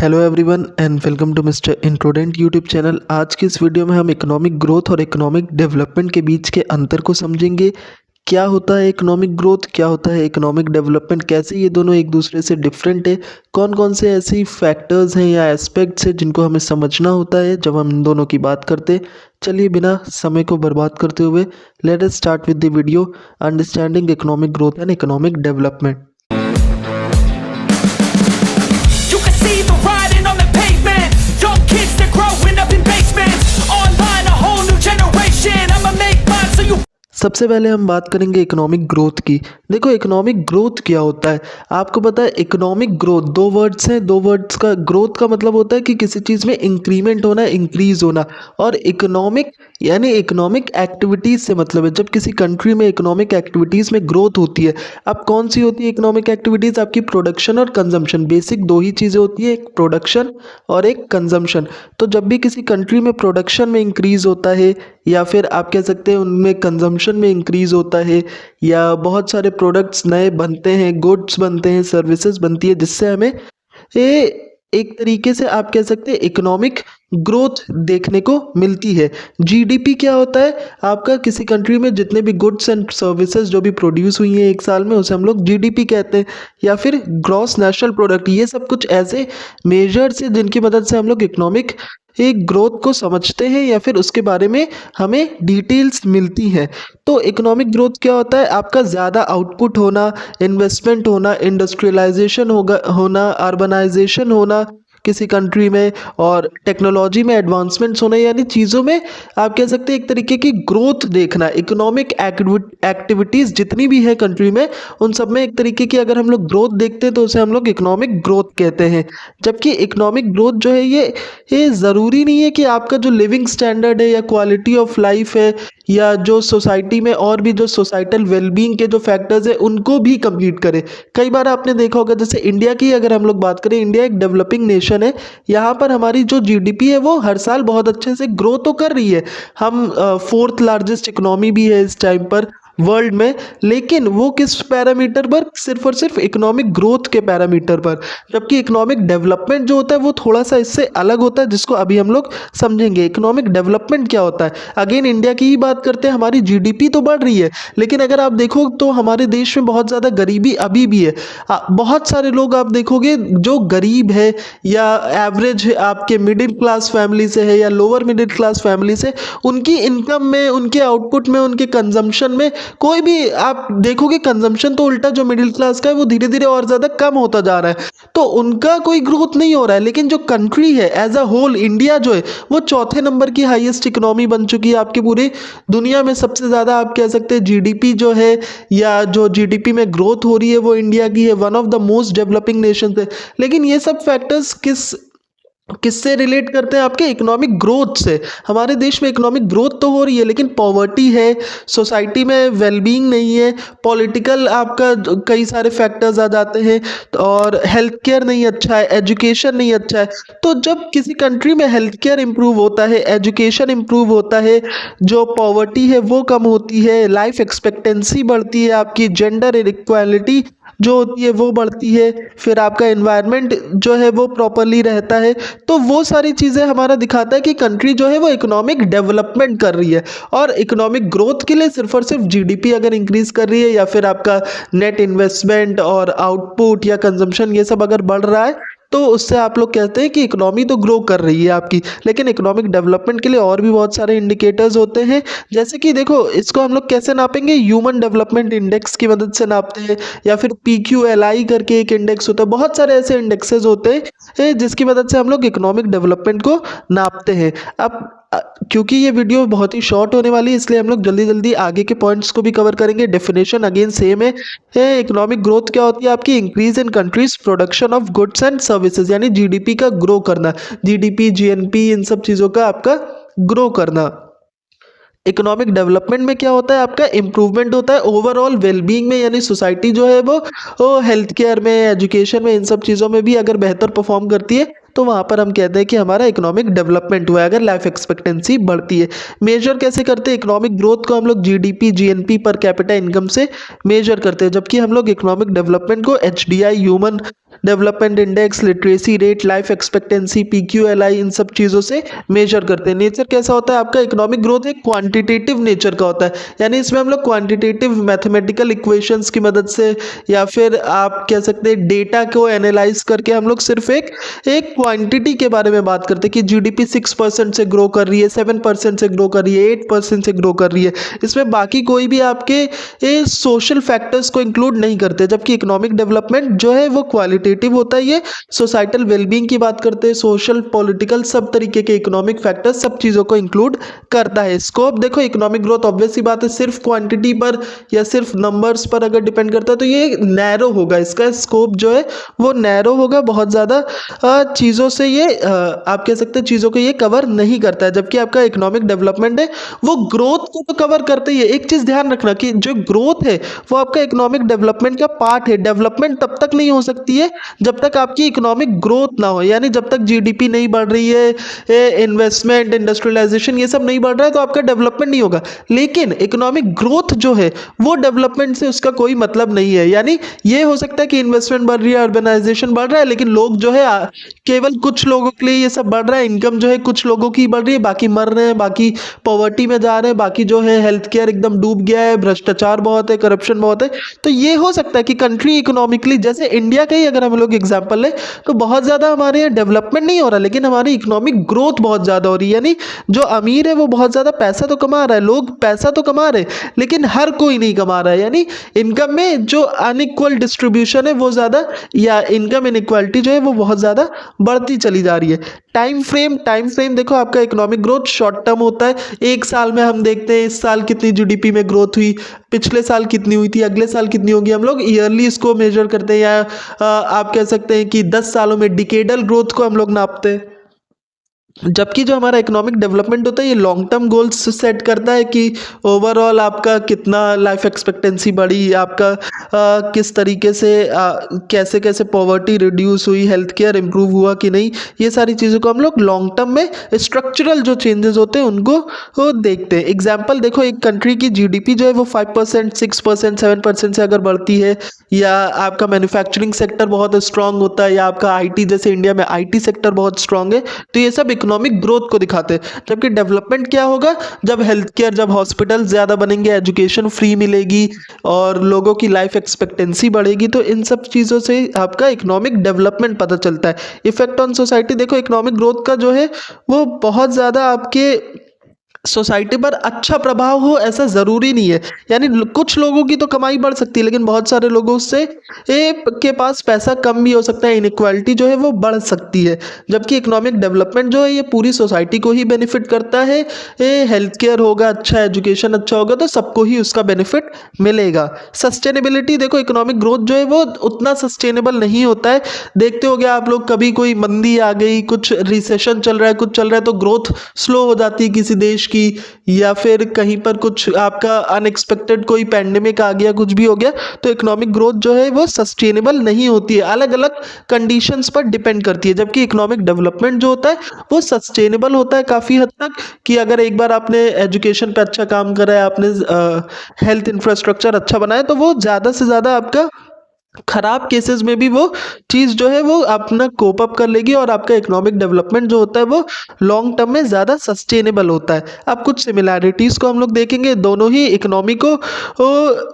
Hello everyone and welcome to mister introdent YouTube channel. आज की इस वीडियो में हम इकोनॉमिक ग्रोथ और इकोनॉमिक डेवलपमेंट के बीच के अंतर को समझेंगे। क्या होता है इकोनॉमिक ग्रोथ, क्या होता है इकोनॉमिक डेवलपमेंट, कैसे ये दोनों एक दूसरे से डिफरेंट है, कौन कौन से ऐसी फैक्टर्स हैं या एस्पेक्ट्स हैं जिनको हमें समझना होता है जब हम इन दोनों की बात करते हैं। चलिए बिना समय को बर्बाद करते हुए let us start with the video understanding economic growth and economic development. You can see the writing on the pavement. Young kids, they're growing up in basements. Online, a whole new generation. I'ma make mine so you. सबसे पहले हम बात करेंगे economic growth की। देखो economic growth क्या होता है, आपको पता है इकोनॉमिक ग्रोथ दो वर्ड्स हैं। दो वर्ड्स का ग्रोथ का मतलब होता है कि किसी चीज़ में इंक्रीमेंट होना, इंक्रीज होना, और इकोनॉमिक यानी इकोनॉमिक एक्टिविटीज़ से मतलब है जब किसी कंट्री में इकोनॉमिक एक्टिविटीज़ में ग्रोथ होती है। अब कौन सी होती है इकोनॉमिक एक्टिविटीज़? आपकी प्रोडक्शन और कंजम्पशन, बेसिक दो ही चीज़ें होती है, एक प्रोडक्शन और एक कंजम्पशन। तो जब भी किसी कंट्री में प्रोडक्शन में इंक्रीज होता है या फिर आप कह सकते हैं उनमें कंजम्पशन में इंक्रीज होता है या बहुत सारे प्रोडक्ट्स नए बनते हैं, गुड्स बनते हैं, सर्विसेज बनती है, जिससे हमें ये एक तरीके से आप कह सकते हैं इकोनॉमिक ग्रोथ देखने को मिलती है। जीडीपी क्या होता है? आपका किसी कंट्री में जितने भी गुड्स एंड सर्विसेज जो भी प्रोड्यूस हुई हैं एक साल में, उसे हम लोग जीडीपी कहते हैं, या फिर ग्रॉस नेशनल प्रोडक्ट। ये सब कुछ ऐसे मेजर्स हैं जिनकी मदद से हम लोग इकोनॉमिक एक ग्रोथ को समझते हैं या फिर उसके बारे में हमें डिटेल्स मिलती हैं। तो इकोनॉमिक ग्रोथ क्या होता है? आपका ज़्यादा आउटपुट होना, इन्वेस्टमेंट होना, इंडस्ट्रियलाइजेशन होना, अर्बनाइजेशन होना किसी कंट्री में, और टेक्नोलॉजी में एडवांसमेंट्स होना, यानी चीज़ों में आप कह सकते हैं एक तरीके की ग्रोथ देखना। इकोनॉमिक एक्टिविटीज़ जितनी भी है कंट्री में, उन सब में एक तरीके की अगर हम लोग ग्रोथ देखते हैं तो उसे हम लोग इकोनॉमिक ग्रोथ कहते हैं। जबकि इकोनॉमिक ग्रोथ जो है ये ज़रूरी नहीं है कि आपका जो लिविंग स्टैंडर्ड है या क्वालिटी ऑफ लाइफ है या जो सोसाइटी में और भी जो सोसाइटल वेलबींग के जो फैक्टर्स है उनको भी कंप्लीट करे। कई बार आपने देखा होगा, जैसे इंडिया की अगर हम लोग बात करें, इंडिया एक डेवलपिंग नेशन है। यहाँ पर हमारी जो जीडीपी है वो हर साल बहुत अच्छे से ग्रो तो कर रही है। हम फोर्थ लार्जेस्ट इकोनॉमी भी है इस टाइम पर वर्ल्ड में, लेकिन वो किस पैरामीटर पर? सिर्फ और सिर्फ इकोनॉमिक ग्रोथ के पैरामीटर पर। जबकि इकोनॉमिक डेवलपमेंट जो होता है वो थोड़ा सा इससे अलग होता है, जिसको अभी हम लोग समझेंगे। इकोनॉमिक डेवलपमेंट क्या होता है? अगेन इंडिया की ही बात करते हैं, हमारी जीडीपी तो बढ़ रही है, लेकिन अगर आप देखो तो हमारे देश में बहुत ज़्यादा गरीबी अभी भी है। बहुत सारे लोग आप देखोगे जो गरीब है या एवरेज है, आपके मिडिल क्लास फैमिली से है या लोअर मिडिल क्लास फैमिली से, उनकी इनकम में, उनके आउटपुट में, उनके कंजम्पशन में कोई भी आप देखोगे कंजम्पशन तो उल्टा जो मिडिल क्लास का है वो धीरे धीरे और ज़्यादा कम होता जा रहा है, तो उनका कोई ग्रोथ नहीं हो रहा है। लेकिन जो कंट्री है एज अ होल, इंडिया जो है वो चौथे नंबर की हाईएस्ट इकोनॉमी बन चुकी है आपकी पूरी दुनिया में। सबसे ज़्यादा आप कह सकते हैं जीडीपी जो है या जो जीडीपी में ग्रोथ हो रही है वो इंडिया की है, one of the most developing nation है। लेकिन ये सब फैक्टर्स किससे रिलेट करते हैं? आपके इकोनॉमिक ग्रोथ से। हमारे देश में इकोनॉमिक ग्रोथ तो हो रही है लेकिन पॉवर्टी है, सोसाइटी में वेलबींग नहीं है, पॉलिटिकल आपका कई सारे फैक्टर्स आ जाते हैं, और हेल्थ केयर नहीं अच्छा है, एजुकेशन नहीं अच्छा है। तो जब किसी कंट्री में हेल्थ केयर इंप्रूव होता है, एजुकेशन इंप्रूव होता है, जो पॉवर्टी है वो कम होती है, लाइफ एक्सपेक्टेंसी बढ़ती है, आपकी जेंडर इक्वालिटी जो होती है वो बढ़ती है, फिर आपका एनवायरनमेंट जो है वो प्रॉपरली रहता है, तो वो सारी चीज़ें हमारा दिखाता है कि कंट्री जो है वो इकोनॉमिक डेवलपमेंट कर रही है। और इकोनॉमिक ग्रोथ के लिए सिर्फ और सिर्फ जीडीपी अगर इंक्रीज कर रही है या फिर आपका नेट इन्वेस्टमेंट और आउटपुट या कंजम्पशन ये सब अगर बढ़ रहा है, तो उससे आप लोग कहते हैं कि इकोनॉमी तो ग्रो कर रही है आपकी। लेकिन इकोनॉमिक डेवलपमेंट के लिए और भी बहुत सारे इंडिकेटर्स होते हैं, जैसे कि देखो इसको हम लोग कैसे नापेंगे? ह्यूमन डेवलपमेंट इंडेक्स की मदद से नापते हैं, या फिर PQLI करके एक इंडेक्स होता है। बहुत सारे ऐसे इंडेक्सेस होते हैं जिसकी मदद से हम लोग इकोनॉमिक डेवलपमेंट को नापते हैं। अब क्योंकि ये वीडियो बहुत ही शॉर्ट होने वाली है, इसलिए हम लोग जल्दी जल्दी आगे के पॉइंट्स को भी कवर करेंगे। डेफिनेशन अगेन सेम है। इकोनॉमिक ग्रोथ क्या होती है? आपकी increase in countries production of goods and services, यानी जीडीपी का ग्रो करना, जीडीपी, जीएनपी, इन सब चीज़ों का आपका ग्रो करना। इकोनॉमिक डेवलपमेंट में क्या होता है? आपका इंप्रूवमेंट होता है ओवरऑल वेलबींग में, यानी सोसाइटी जो है वो हेल्थ केयर में, एजुकेशन में, इन सब चीज़ों में भी अगर बेहतर परफॉर्म करती है तो वहाँ पर हम कहते हैं कि हमारा इकोनॉमिक डेवलपमेंट हुआ है अगर लाइफ एक्सपेक्टेंसी बढ़ती है। मेजर कैसे करते हैं इकोनॉमिक ग्रोथ को? हम लोग GDP, GNP, per capita income से मेजर करते हैं, जबकि हम लोग इकोनॉमिक डेवलपमेंट को HDI, human development index, literacy rate, life expectancy, PQLI, इन सब चीज़ों से मेजर करते हैं। नेचर कैसा होता है आपका? इकोनॉमिक ग्रोथ एक क्वांटिटेटिव नेचर का होता है, यानी इसमें हम लोग क्वांटिटेटिव मैथमेटिकल इक्वेशंस की मदद से या फिर आप कह सकते हैं डेटा को एनालाइज करके हम लोग सिर्फ एक क्वांटिटी के बारे में बात करते हैं कि जीडीपी 6% से ग्रो कर रही है, 7% से ग्रो कर रही है, 8% से ग्रो कर रही है। इसमें बाकी कोई भी आपके सोशल फैक्टर्स को इंक्लूड नहीं करते, जबकि इकोनॉमिक डेवलपमेंट जो है वो क्वालिटेटिव होता है। ये सोसाइटल वेलबींग की बात करते हैं, सोशल, पॉलिटिकल, सब तरीके के इकोनॉमिक फैक्टर्स, सब चीज़ों को इंक्लूड करता है। स्कोप देखो, इकोनॉमिक ग्रोथ ऑब्वियस सी बात है सिर्फ क्वांटिटी पर या सिर्फ नंबर्स पर अगर डिपेंड करता है तो ये नैरो होगा, इसका स्कोप जो है वो नैरो होगा, बहुत ज़्यादा चीज़ों से ये आप कह सकते हैं चीज़ों को ये कवर नहीं करता है। जबकि आपका इकोनॉमिक डेवलपमेंट है वो ग्रोथ को तो कवर करते ही है। एक चीज़ ध्यान रखना कि जो ग्रोथ है वो आपका इकोनॉमिक डेवलपमेंट का पार्ट है। डेवलपमेंट तब तक नहीं हो सकती है जब तक आपकी इकोनॉमिक ग्रोथ ना हो, यानी जब तक जीडीपी नहीं बढ़ रही है, इन्वेस्टमेंट, इंडस्ट्रियलाइजेशन ये सब नहीं बढ़ रहा है तो आपका डेवलपमेंट नहीं होगा। लेकिन इकोनॉमिक ग्रोथ जो है वो डेवलपमेंट से उसका कोई मतलब नहीं है। यानी ये हो सकता है कि इन्वेस्टमेंट बढ़ रही है, अर्बनाइजेशन बढ़ रहा है, लेकिन लोग जो है केवल कुछ लोगों के लिए ये सब बढ़ रहा है, इनकम जो है कुछ लोगों की बढ़ रही है, बाकी मर रहे हैं, बाकी पॉवर्टी में जा रहे हैं, बाकी जो है हेल्थ केयर एकदम डूब गया है, भ्रष्टाचार बहुत है, करप्शन बहुत है। तो ये हो सकता है कि कंट्री इकोनॉमिकली, जैसे इंडिया का ही अगर हम लोग एग्जाम्पल लें तो बहुत ज़्यादा हमारे यहाँ डेवलपमेंट नहीं हो रहा, लेकिन हमारी इकोनॉमिक ग्रोथ बहुत ज़्यादा हो रही है। यानी जो अमीर है वो बहुत ज़्यादा पैसा तो कमा रहा है, लोग पैसा तो कमा रहे हैं, लेकिन हर कोई नहीं कमा रहा है। यानी इनकम में जो अनइक्वल डिस्ट्रीब्यूशन है वो ज़्यादा, या इनकम इनइक्वालिटी जो है वो बहुत ज़्यादा बढ़ती चली जा रही है। टाइम फ्रेम देखो, आपका इकोनॉमिक ग्रोथ शॉर्ट टर्म होता है। एक साल में हम देखते हैं इस साल कितनी जीडीपी में ग्रोथ हुई, पिछले साल कितनी हुई थी, अगले साल कितनी होगी। हम लोग ईयरली इसको मेजर करते हैं, या आप कह सकते हैं कि 10 सालों में डिकेडल ग्रोथ को हम लोग नापते हैं। जबकि जो हमारा इकोनॉमिक डेवलपमेंट होता है ये लॉन्ग टर्म गोल्स सेट करता है कि ओवरऑल आपका कितना लाइफ एक्सपेक्टेंसी बढ़ी, आपका किस तरीके से कैसे कैसे पॉवर्टी रिड्यूस हुई, हेल्थ केयर इंप्रूव हुआ कि नहीं। ये सारी चीज़ों को हम लोग लॉन्ग टर्म में स्ट्रक्चरल जो चेंजेस होते हैं उनको देखते हैं। एग्जाम्पल देखो, एक कंट्री की जीडीपी जो है वो 5%, 6%, 7% से अगर बढ़ती है, या आपका मैन्युफैक्चरिंग सेक्टर बहुत स्ट्रांग होता है, या आपका आईटी, जैसे इंडिया में आईटी सेक्टर बहुत स्ट्रांग है, तो ये सब इकोनॉमिक ग्रोथ को दिखाते हैं। जबकि डेवलपमेंट क्या होगा? जब हेल्थ केयर, जब हॉस्पिटल ज़्यादा बनेंगे, एजुकेशन फ्री मिलेगी और लोगों की लाइफ एक्सपेक्टेंसी बढ़ेगी, तो इन सब चीज़ों से आपका इकोनॉमिक डेवलपमेंट पता चलता है। इफेक्ट ऑन सोसाइटी देखो, इकोनॉमिक ग्रोथ का जो है वो बहुत ज़्यादा आपके सोसाइटी पर अच्छा प्रभाव हो ऐसा ज़रूरी नहीं है। यानी कुछ लोगों की तो कमाई बढ़ सकती है, लेकिन बहुत सारे लोगों से के पास पैसा कम भी हो सकता है, इनइक्वालिटी जो है वो बढ़ सकती है। जबकि इकोनॉमिक डेवलपमेंट जो है ये पूरी सोसाइटी को ही बेनिफिट करता है। हेल्थ केयर होगा अच्छा, एजुकेशन अच्छा होगा तो सबको ही उसका बेनिफिट मिलेगा। सस्टेनेबिलिटी देखो, इकोनॉमिक ग्रोथ जो है वो उतना सस्टेनेबल नहीं होता है। देखते हो गया आप लोग, कभी कोई मंदी आ गई, कुछ रिसेशन चल रहा है, कुछ चल रहा है तो ग्रोथ स्लो हो जाती है किसी देश की, या फिर कहीं पर कुछ आपका अनएक्सपेक्टेड कोई पैंडेमिक आ गया, कुछ भी हो गया, तो इकोनॉमिक ग्रोथ जो है वो सस्टेनेबल नहीं होती है, अलग अलग कंडीशंस पर डिपेंड करती है। जबकि इकोनॉमिक डेवलपमेंट जो होता है वो सस्टेनेबल होता है काफ़ी हद तक, कि अगर एक बार आपने एजुकेशन पे अच्छा काम करा है, आपने हेल्थ इंफ्रास्ट्रक्चर अच्छा बनाया, तो वो ज़्यादा से ज़्यादा आपका खराब केसेस में भी वो चीज़ जो है वो अपना कोप अप कर लेगी, और आपका इकोनॉमिक डेवलपमेंट जो होता है वो लॉन्ग टर्म में ज़्यादा सस्टेनेबल होता है। अब कुछ सिमिलैरिटीज़ को हम लोग देखेंगे, दोनों ही इकोनॉमी को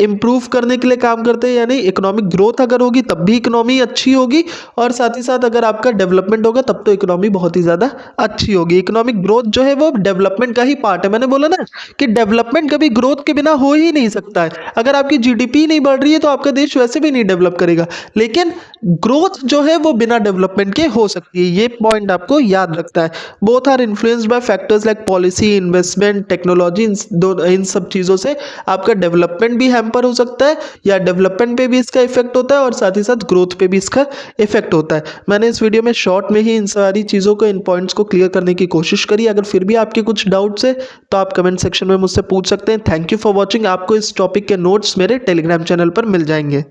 इम्प्रूव करने के लिए काम करते हैं। यानी इकोनॉमिक ग्रोथ अगर होगी तब भी इकोनॉमी अच्छी होगी, और साथ ही साथ अगर आपका डेवलपमेंट होगा तब तो इकोनॉमी बहुत ही ज़्यादा अच्छी होगी। इकोनॉमिक ग्रोथ जो है वो डेवलपमेंट का ही पार्ट है। मैंने बोला ना कि डेवलपमेंट कभी ग्रोथ के बिना हो ही नहीं सकता है। अगर आपकी जीडीपी नहीं बढ़ रही है तो आपका देश वैसे भी नहीं डेवलप करेगा, लेकिन ग्रोथ जो है वो बिना डेवलपमेंट के हो सकती है। ये पॉइंट आपको याद रखना है। Both are influenced by factors like policy, investment, technology. इन सब चीज़ों से आपका डेवलपमेंट भी हैम्पर हो सकता है, या डेवलपमेंट पे भी इसका इफेक्ट होता है, और साथ ही साथ ग्रोथ पे भी इसका इफेक्ट होता है। मैंने इस वीडियो में शॉर्ट में ही इन सारी चीज़ों को, इन पॉइंट्स को क्लियर करने की कोशिश करी। अगर फिर भी आपके कुछ डाउट्स है तो आप कमेंट सेक्शन में मुझसे पूछ सकते हैं। Thank you for watching. आपको इस टॉपिक के नोट्स मेरे टेलीग्राम चैनल पर मिल जाएंगे।